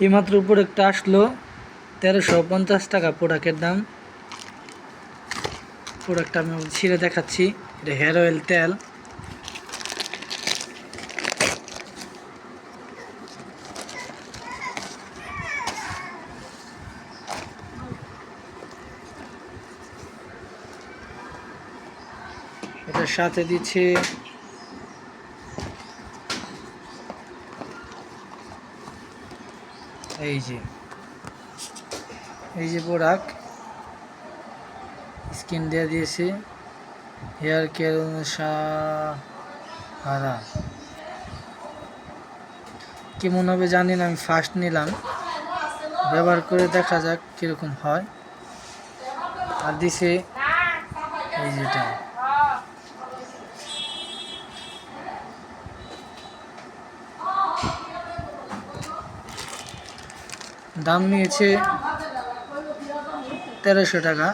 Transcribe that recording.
এইমাত্র প্রোডাক্টটা আসলো 1350 টাকা প্রোডাক্টের দাম। প্রোডাক্টটা আমি ছিঁড়ে দেখাচ্ছি। এটা হেয়ার অয়েল তেল। এটার সাথে দিচ্ছে এই যে প্রোডাক্ট স্কিন দিয়ে দিয়েছে হেয়ার কেয়ার সাহারা। কেমন হবে জানি না, আমি ফার্স্ট নিলাম, ব্যবহার করে দেখা যাক কিরকম হয়। আর দিছে এই যেটা দাম নিয়েছে 1300 টাকা।